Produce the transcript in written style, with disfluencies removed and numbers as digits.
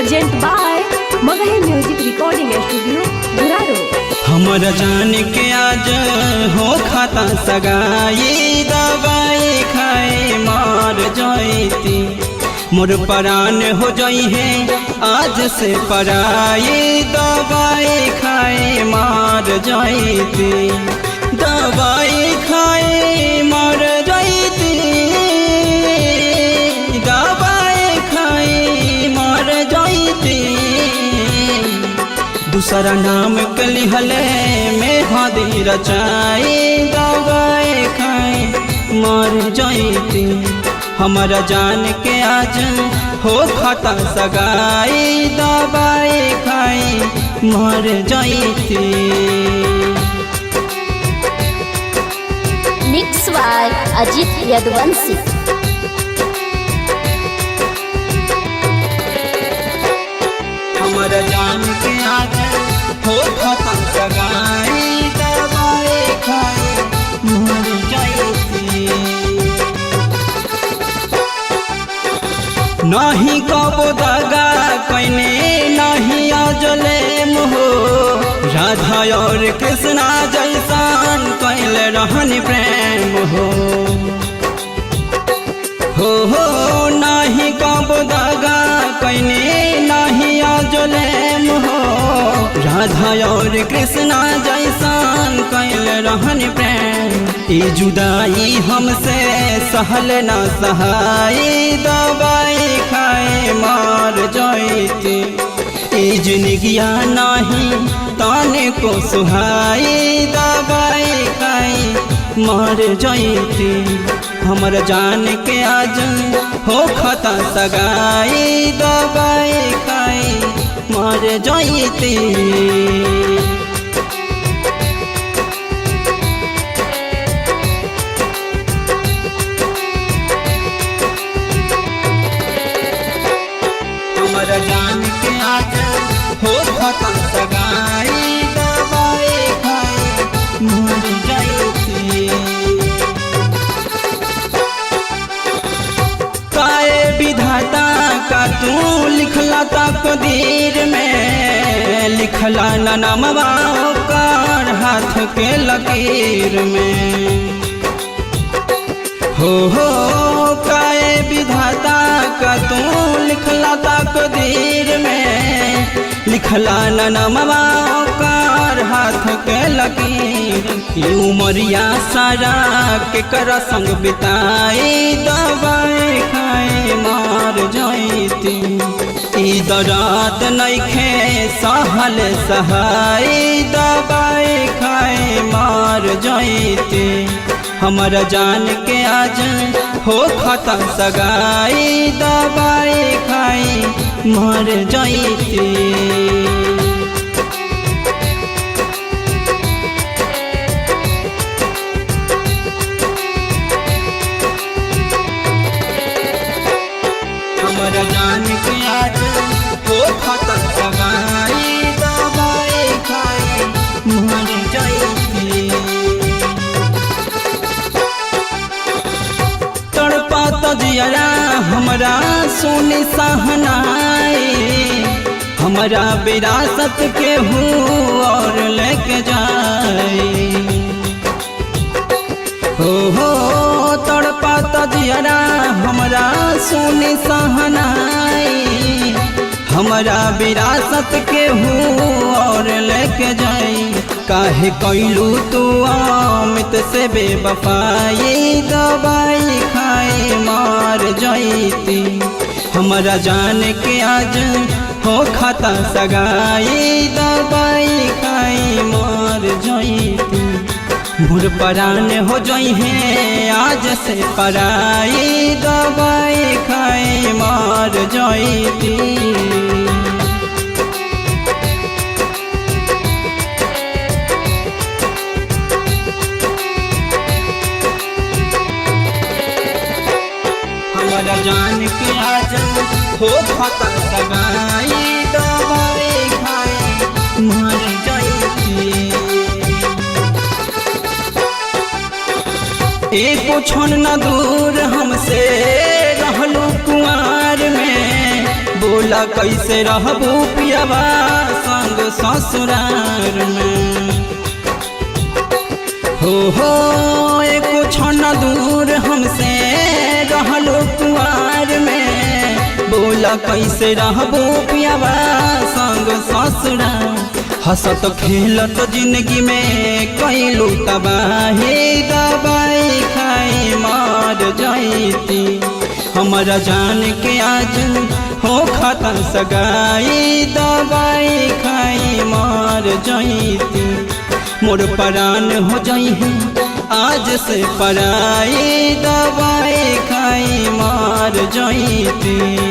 Present by Magahi music recording studio Guraru. हमर जान के आज हो खाता सगाई दवाई खाए मार जाती मोर परान हो जाई है आज से पराई दवाई खाए मार जाती दवाई खाए मार जाती दवाई खाए मार जाती दूसरा नाम कली हले में हादी रचाई दवाई खाए मार जाती हमारा जान के आज हो खाता सगाई दवाई खाए मार जाती। Mix by Ajit Yaduvanshi. हमारा जान के आज हो खाता सगाई दवाई खाए मर जाती नहीं कबो दगा कइने नहीं आजले मोहो राधा और कृष्णा जैसान कैल रहन प्रेम हो नहीं कबो दगा कइने नहीं आजले मोहो राधा और कृष्णा जैसान कैल रहन प्रेम ई जुदाई हमसे सहल न सहाई दवाई खाए मार जाती ई जिंदगिया नहीं ताने को सुहाई दवाई खाए मार जाती हमर जान के आज हो खाता सगाई दवाई खाए मार जाती। हमारा जान के आज हो खाता सगाई दवाई खाए मर जाती काए विधाता का तू लिखला तकदीर में लिखला न नामवा ओकर हाथ के लकीर में हो काए विधाता का तू लिखला तकदीर में लिखला न नामवा ओकर हाथ के लकीर उमरिया सारा के कर संग बिताई दवाई खाए मार जाती ई दरात नइखे सहल सहाई दवाई खाए मार जाती हमारा जान के आज हो खाता सगाई दवाई खाए मार जाती। हमारा जान के आज हो खाता सगाई दवाई खाए मर जाती तड़पा तजिया हमरा सोनी सहनाई हमारा विरासत के हूँ और लेके जाए हो तड़पा तजिया हमरा सोनी सहनाई हमारा विरासत के हूँ और लेके जाई काहे कैलू तू अमित से बेवफाई दवाई खाए मार जाती हमारा जान के आज हो खाता सगाई दवाई खाए मार जाती मोर परान हो जाई है आज से पराई दवाई खाए मार जाती। हमारा जान के आज हो खाता सगाई दवाई खाए मर जाती एको क्षण न दूर हमसे रहलू कुआर में बोल बोला कैसे रहबू पियावा संग ससुरार में। हो एको क्षण दूर हमसे रहलो कुआर में, बोला कैसे रहबू पियावा संग ससुरार। हंसत खेलत जिंदगी में कैलू तबाही, दवाई खाई मार जाती हमारा जान के आज हो खाता सगाई, दवाई खाई मार जाती मोर परान हो जाई है आज से पराई, दवाई खाई मार जाती।